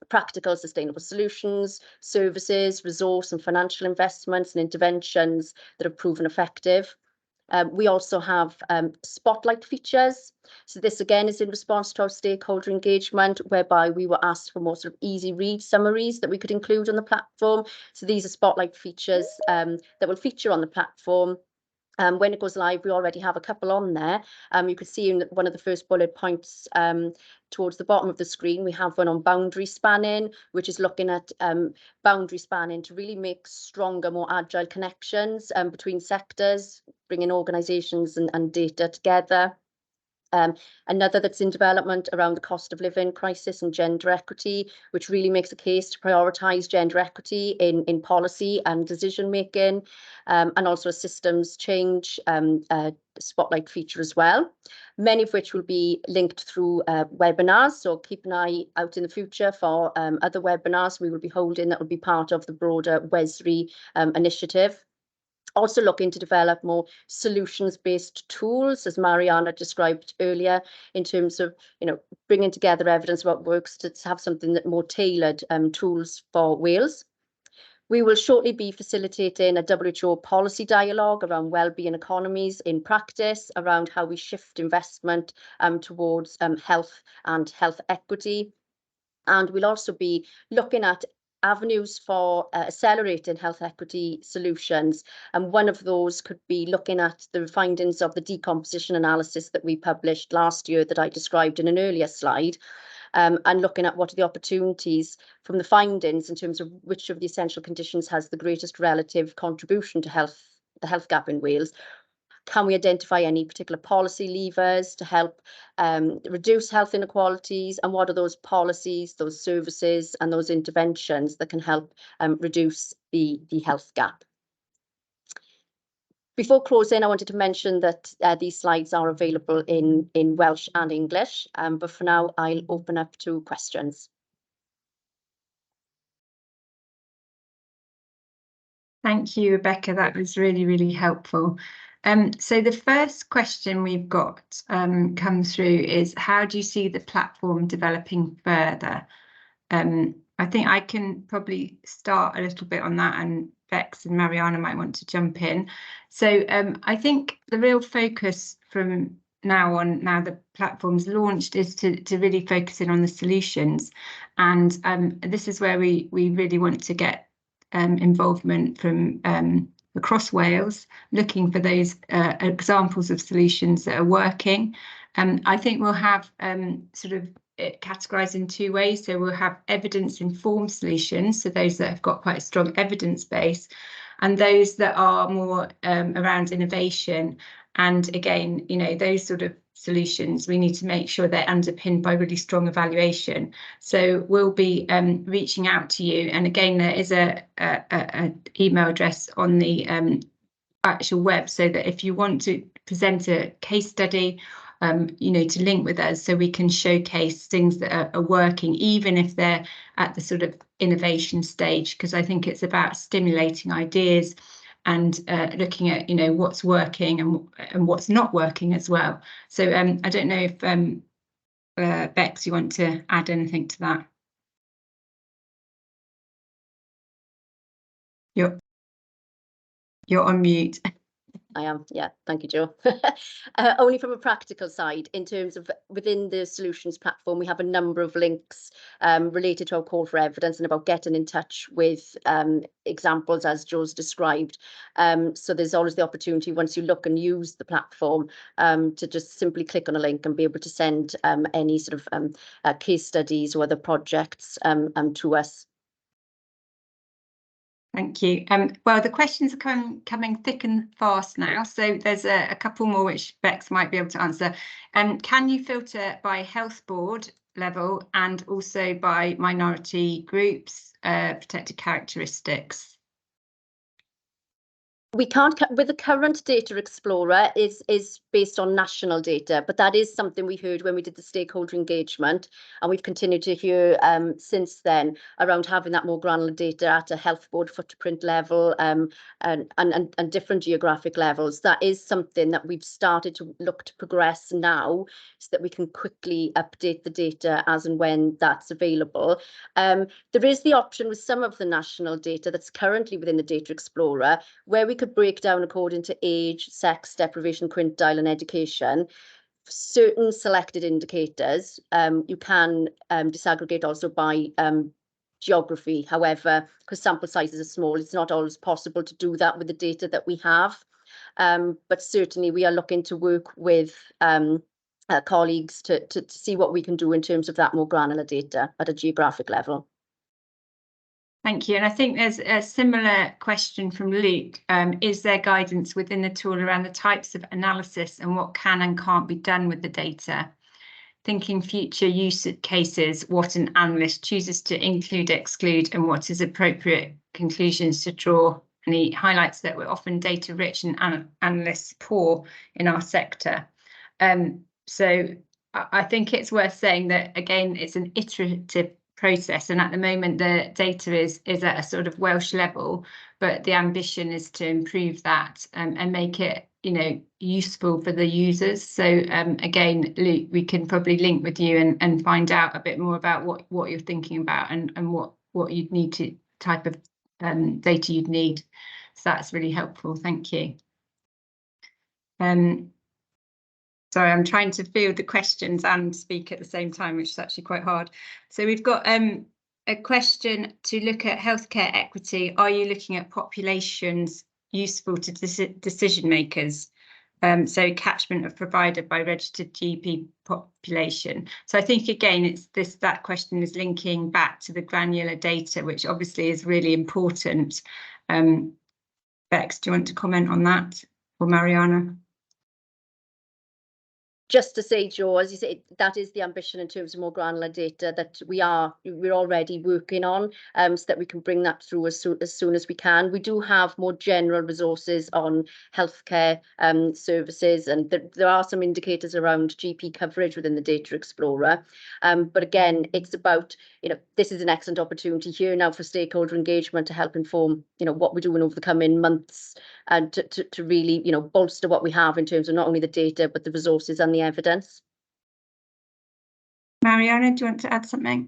practical sustainable solutions, services, resource and financial investments and interventions that have proven effective. We also have spotlight features. So this again is in response to our stakeholder engagement, whereby we were asked for more sort of easy read summaries that we could include on the platform. So these are spotlight features that will feature on the platform. When it goes live, we already have a couple on there. You can see in one of the first bullet points towards the bottom of the screen, we have one on boundary spanning, which is looking at boundary spanning to really make stronger, more agile connections between sectors, bringing organisations and data together. Another that's in development around the cost of living crisis and gender equity, which really makes a case to prioritise gender equity in policy and decision making, and also a systems change spotlight feature as well, many of which will be linked through webinars. So keep an eye out in the future for other webinars we will be holding that will be part of the broader WESRI initiative. Also looking to develop more solutions-based tools, as Mariana described earlier, in terms of bringing together evidence about works to have something that more tailored tools for Wales. We will shortly be facilitating a WHO policy dialogue around wellbeing economies in practice, around how we shift investment towards health and health equity. And we'll also be looking at avenues for accelerating health equity solutions. And one of those could be looking at the findings of the decomposition analysis that we published last year that I described in an earlier slide, and looking at what are the opportunities from the findings in terms of which of the essential conditions has the greatest relative contribution to the health gap in Wales. Can we identify any particular policy levers to help reduce health inequalities? And what are those policies, those services, and those interventions that can help reduce the health gap? Before closing, I wanted to mention that these slides are available in Welsh and English, but for now, I'll open up to questions. Thank you, Rebecca. That was really, really helpful. So the first question we've got come through is, how do you see the platform developing further? I think I can probably start a little bit on that, and Bex and Mariana might want to jump in. So I think the real focus from now on, now the platform's launched, is to really focus in on the solutions. And this is where we really want to get involvement from across Wales, looking for those examples of solutions that are working. I think we'll have sort of categorised in two ways. So we'll have evidence-informed solutions, so those that have got quite a strong evidence base, and those that are more around innovation. And again, those sort of solutions, we need to make sure they're underpinned by really strong evaluation. So we'll be reaching out to you. And again, there is a email address on the actual web, so that if you want to present a case study, to link with us, so we can showcase things that are working, even if they're at the sort of innovation stage, because I think it's about stimulating ideas and looking at what's working and what's not working as well. So I don't know if Bex, you want to add anything to that? You're on mute. I am, yeah, thank you, Jo. Only from a practical side, in terms of within the solutions platform, we have a number of links related to our call for evidence and about getting in touch with examples as Jo's described. So there's always the opportunity, once you look and use the platform, to just simply click on a link and be able to send any sort of case studies or other projects to us. Thank you. Well, the questions are coming thick and fast now, so there's a couple more which Bex might be able to answer. Can you filter by health board level and also by minority groups, protected characteristics? We can't, with the current data explorer, is based on national data, but that is something we heard when we did the stakeholder engagement, and we've continued to hear since then around having that more granular data at a health board footprint level and different geographic levels. That is something that we've started to look to progress now, so that we can quickly update the data as and when that's available. There is the option with some of the national data that's currently within the Data Explorer, where we could break down according to age, sex, deprivation quintile and education. Certain selected indicators, you can disaggregate also by geography. However, because sample sizes are small, it's not always possible to do that with the data that we have. But certainly we are looking to work with colleagues to see what we can do in terms of that more granular data at a geographic level. Thank you. And I think there's a similar question from Luke. Is there guidance within the tool around the types of analysis and what can and can't be done with the data? Thinking future use cases, what an analyst chooses to include, exclude, and what is appropriate conclusions to draw. And he highlights that we're often data rich and analysts poor in our sector. So I think it's worth saying that, again, it's an iterative process, and at the moment the data is at a sort of Welsh level, but the ambition is to improve that and make it, you know, useful for the users. So again, Luke, we can probably link with you and find out a bit more about what you're thinking about and what you'd need to type of data you'd need. So that's really helpful. Thank you. Sorry, I'm trying to field the questions and speak at the same time, which is actually quite hard. So we've got a question to look at healthcare equity. Are you looking at populations useful to decision makers? So catchment of provider by registered GP population. So I think, again, it's that question is linking back to the granular data, which obviously is really important. Bex, do you want to comment on that, or Mariana? Just to say, Joe, as you say, that is the ambition in terms of more granular data that we're already working on, so that we can bring that through as soon as we can. We do have more general resources on healthcare services, and there are some indicators around GP coverage within the Data Explorer. But again, it's about, you know, this is an excellent opportunity here now for stakeholder engagement to help inform, you know, what we're doing over the coming months, and to really, you know, bolster what we have in terms of not only the data but the resources and the evidence. Mariana, do you want to add something?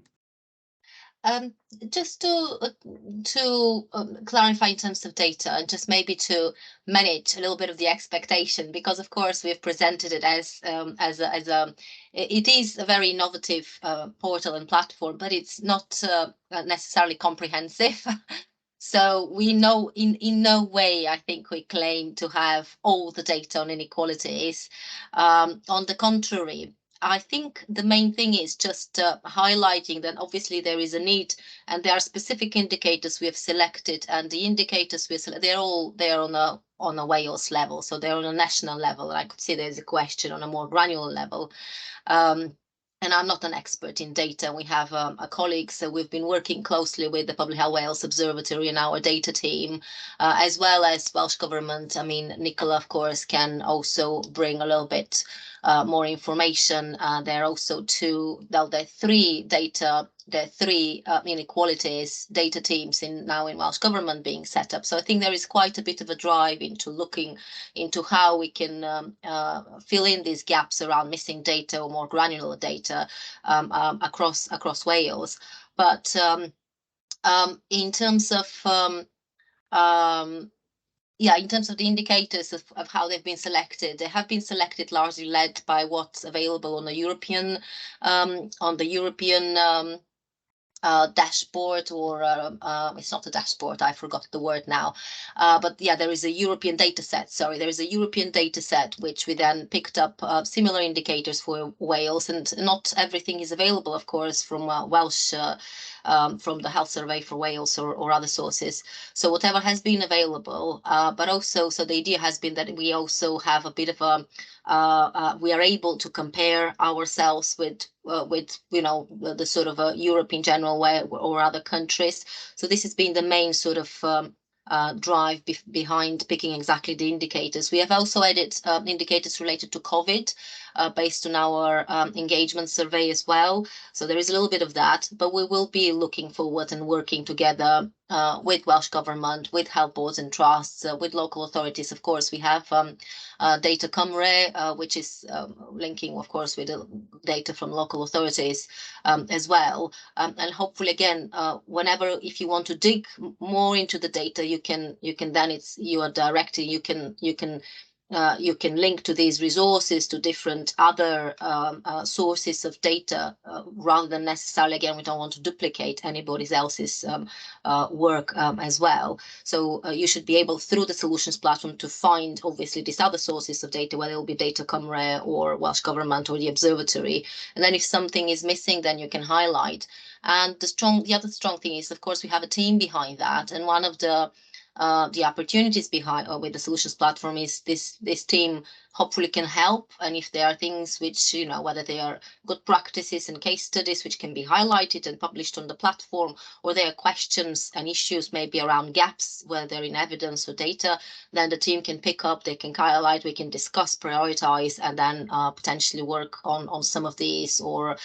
Just to clarify in terms of data, and just maybe to manage a little bit of the expectation, because of course we've presented it as it is a very innovative portal and platform, but it's not necessarily comprehensive. So we know in no way, I think, we claim to have all the data on inequalities. On the contrary, I think the main thing is just highlighting that obviously there is a need, and there are specific indicators we have selected, and the indicators we select, they're on a Wales level, so they're on a national level. And I could see there's a question on a more granular level. And I'm not an expert in data. We have a colleague, so we've been working closely with the Public Health Wales Observatory and our data team, as well as Welsh Government. I mean, Nicola, of course, can also bring a little bit more information. There are also three inequalities data teams now in Welsh Government being set up. So I think there is quite a bit of a drive into looking into how we can fill in these gaps around missing data or more granular data across Wales. But in terms of in terms of the indicators of how they've been selected, they have been selected largely led by what's available on the European dashboard, or it's not a dashboard, I forgot the word now, but yeah, there is a European data set. Sorry, there is a European data set which we then picked up similar indicators for Wales, and not everything is available, of course, from Welsh, from the Health Survey for Wales or other sources. So whatever has been available, but also, so the idea has been that we also have a bit of a we are able to compare ourselves with you know, the sort of Europe in general way, or other countries. So this has been the main sort of drive behind picking exactly the indicators. We have also added indicators related to COVID based on our engagement survey as well. So there is a little bit of that, but we will be looking forward and working together with Welsh Government, with health boards and trusts, with local authorities. Of course, we have Data Cymru, which is linking, of course, with the data from local authorities as well. And hopefully, again, whenever, if you want to dig more into the data, you can then you are directing, you can link to these resources, to different other sources of data, rather than necessarily, again, we don't want to duplicate anybody else's work as well. So you should be able, through the solutions platform, to find, obviously, these other sources of data, whether it will be Data Cymru or Welsh Government or the Observatory. And then if something is missing, then you can highlight. And the other strong thing is, of course, we have a team behind that. And one of the opportunities behind with the solutions platform is this team hopefully can help. And if there are things which, whether they are good practices and case studies which can be highlighted and published on the platform, or there are questions and issues maybe around gaps where they're in evidence or data, then the team can pick up, they can highlight, we can discuss, prioritize, and then potentially work on some of these, or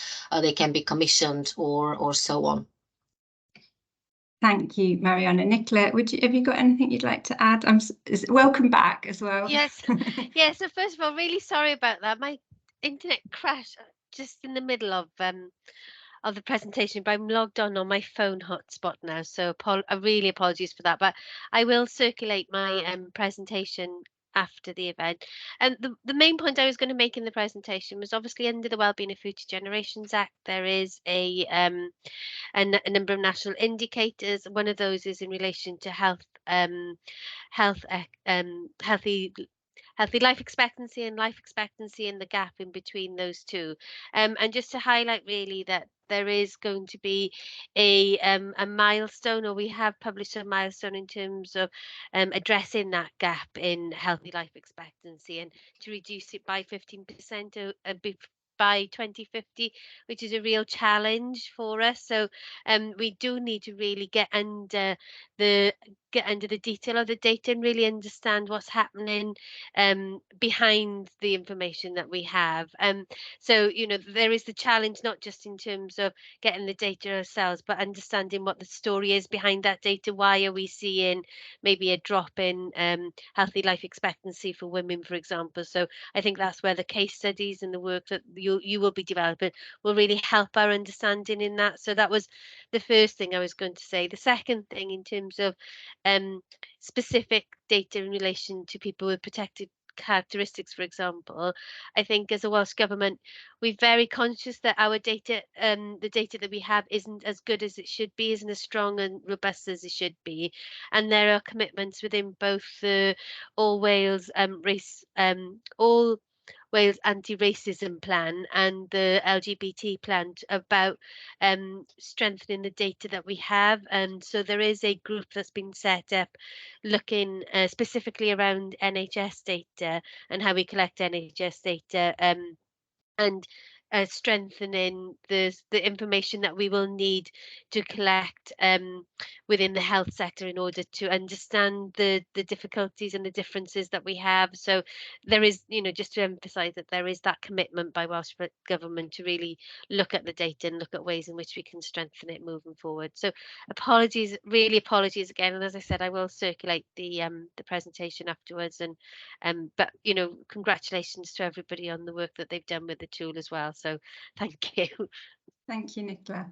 they can be commissioned or so on. Thank you, Mariana. Nicola, have you got anything you'd like to add? Welcome back as well. Yes. Yeah. So first of all, really sorry about that. My internet crashed just in the middle of the presentation, but I'm logged on my phone hotspot now. So I really apologies for that. But I will circulate my presentation after the event. And the main point I was going to make in the presentation was, obviously, under the Wellbeing of Future Generations Act, there is a number of national indicators. One of those is in relation to healthy life expectancy and the gap in between those two. And just to highlight really that there is going to be a milestone, or we have published a milestone in terms of addressing that gap in healthy life expectancy, and to reduce it by 15% by 2050, which is a real challenge for us. So we do need to really get under the detail of the data and really understand what's happening behind the information that we have. So there is the challenge, not just in terms of getting the data ourselves, but understanding what the story is behind that data. Why are we seeing maybe a drop in healthy life expectancy for women, for example? So I think that's where the case studies and the work that you will be developing will really help our understanding in that. So that was the first thing I was going to say. The second thing, in terms of specific data in relation to people with protected characteristics, for example, I think as a Welsh Government, we're very conscious that our data, the data that we have, isn't as good as it should be, isn't as strong and robust as it should be. And there are commitments within both the All Wales All Wales Anti-Racism Plan and the LGBT plan about strengthening the data that we have. And so there is a group that's been set up looking specifically around NHS data and how we collect NHS data, and strengthening the information that we will need to collect within the health sector in order to understand the difficulties and the differences that we have. So there is, just to emphasise that there is that commitment by Welsh Government to really look at the data and look at ways in which we can strengthen it moving forward. So really apologies again. And as I said, I will circulate the presentation afterwards. And but congratulations to everybody on the work that they've done with the tool as well. So thank you. Thank you, Nicola.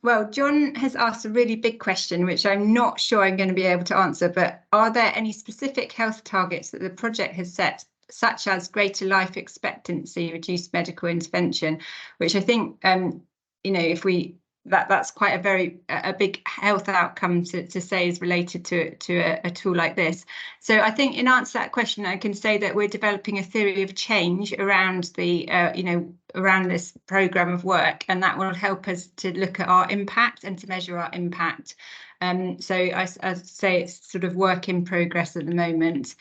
Well, John has asked a really big question, which I'm not sure I'm going to be able to answer, but are there any specific health targets that the project has set, such as greater life expectancy, reduced medical intervention, which I think, if we, that's quite a big health outcome to say is related to a tool like this. So I think in answer to that question, I can say that we're developing a theory of change around the around this programme of work, and that will help us to look at our impact and to measure our impact. So I say it's sort of work in progress at the moment.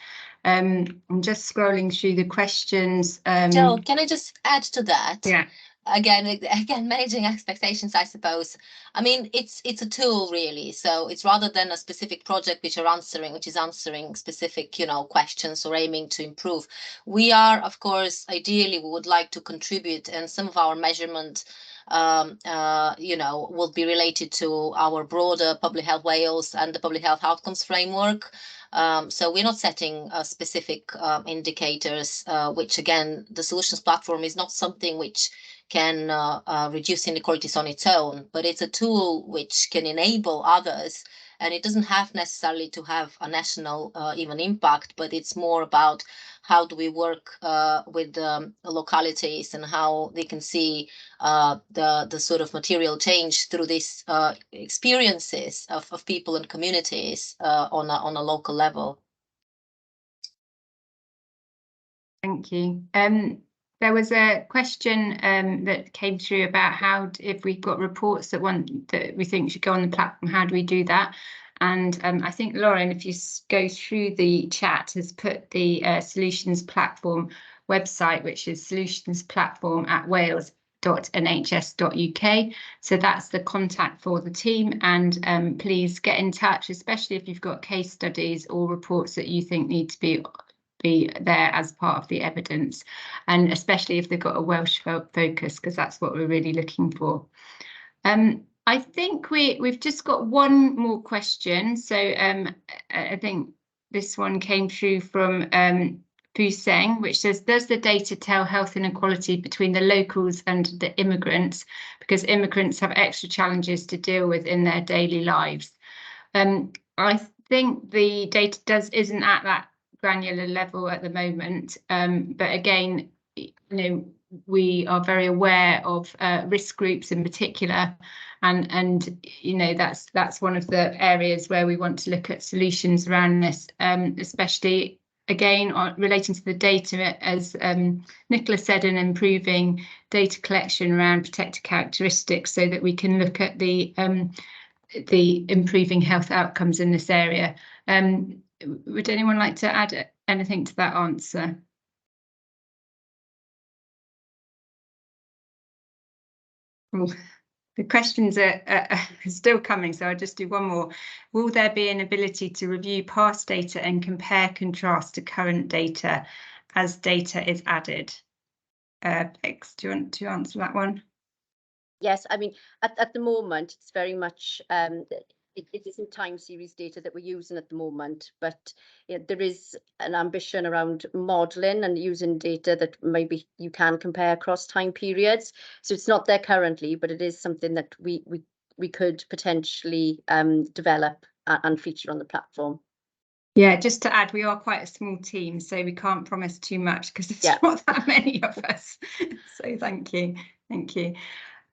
I'm just scrolling through the questions. Joe, can I just add to that? Yeah. again, managing expectations, I suppose. I mean, it's a tool really. So it's rather than a specific project which is answering specific, questions or aiming to improve. We are, of course, ideally, we would like to contribute, and some of our measurement will be related to our broader Public Health Wales and the Public Health Outcomes Framework. So we're not setting specific indicators, which again, the solutions platform is not something which can reduce inequalities on its own, but it's a tool which can enable others. And it doesn't have necessarily to have a national even impact, but it's more about how do we work with localities and how they can see the sort of material change through these experiences of people and communities on a local level. Thank you. There was a question that came through about how, if we've got reports that we think should go on the platform, how do we do that? And I think Lauren, if you go through the chat, has put the Solutions Platform website, which is solutionsplatform@wales.nhs.uk. So that's the contact for the team, and please get in touch, especially if you've got case studies or reports that you think need to be there as part of the evidence, and especially if they've got a Welsh focus, because that's what we're really looking for. I think we've just got one more question. So I think this one came through from Fuseng, which says, does the data tell health inequality between the locals and the immigrants? Because immigrants have extra challenges to deal with in their daily lives. I think the data isn't at that granular level at the moment, but again, we are very aware of risk groups in particular, and that's one of the areas where we want to look at solutions around this, especially again relating to the data, as Nicola said, in improving data collection around protected characteristics, so that we can look at the improving health outcomes in this area. Would anyone like to add anything to that answer? Well, the questions are still coming, so I'll just do one more. Will there be an ability to review past data and compare contrast to current data as data is added? Bex, do you want to answer that one? Yes, I mean, at the moment, it's very much, it isn't time series data that we're using at the moment, but there is an ambition around modelling and using data that maybe you can compare across time periods. So it's not there currently, but it is something that we could potentially develop and feature on the platform. Yeah, just to add, we are quite a small team, so we can't promise too much because there's not that many of us. So thank you.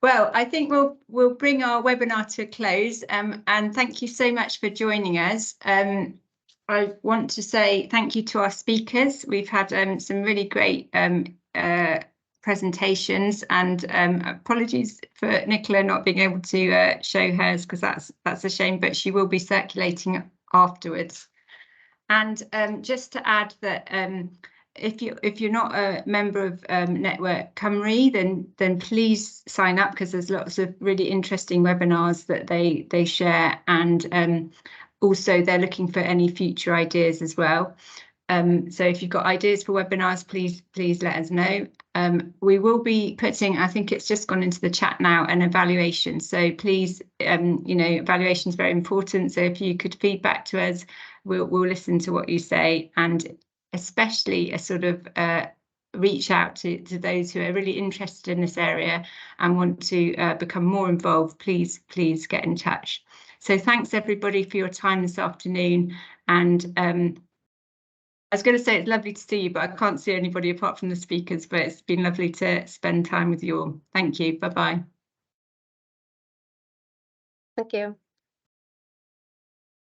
Well, I think we'll bring our webinar to a close, and thank you so much for joining us. I want to say thank you to our speakers. We've had some really great presentations, and apologies for Nicola not being able to show hers, because that's a shame, but she will be circulating afterwards. And just to add that if you're not a member of Network Cymru, then please sign up, because there's lots of really interesting webinars that they share, and also they're looking for any future ideas as well. So if you've got ideas for webinars, please let us know. We will be putting, I think it's just gone into the chat now, an evaluation. So please, evaluation is very important. So if you could feedback to us, we'll listen to what you say, and especially a sort of reach out to those who are really interested in this area and want to become more involved. Please get in touch. So thanks everybody for your time this afternoon, and I was going to say it's lovely to see you, but I can't see anybody apart from the speakers, but it's been lovely to spend time with you all. Thank you. Bye-bye. Thank you.